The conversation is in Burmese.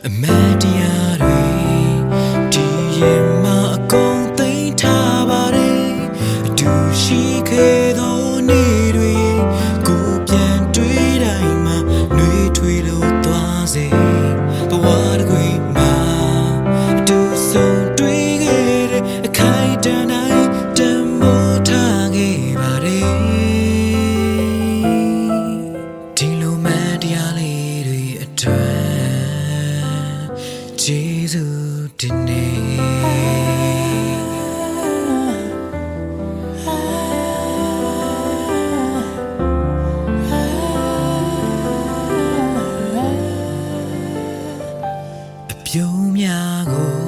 အမတ်တရားတွေဒီရင်မှာအကုန်သိမ်းထားပါတယ်အတူရှိခဲ့သောနေ့တွေကိုပြန်တွေ့တိုင်းမှာနှွေးထွေးလို့သွားစေဘဝတစ်ခွေမှာအတူဆုံးတွေ့ခဲ့တဲ့အခိုင်အတန့်တိုင်းတန်ဖိုးထားခဲ့ပါတယ်ဒီလိုမတ်တရားလေးတွေအတွက်Jesus dinner အပြုံးများကို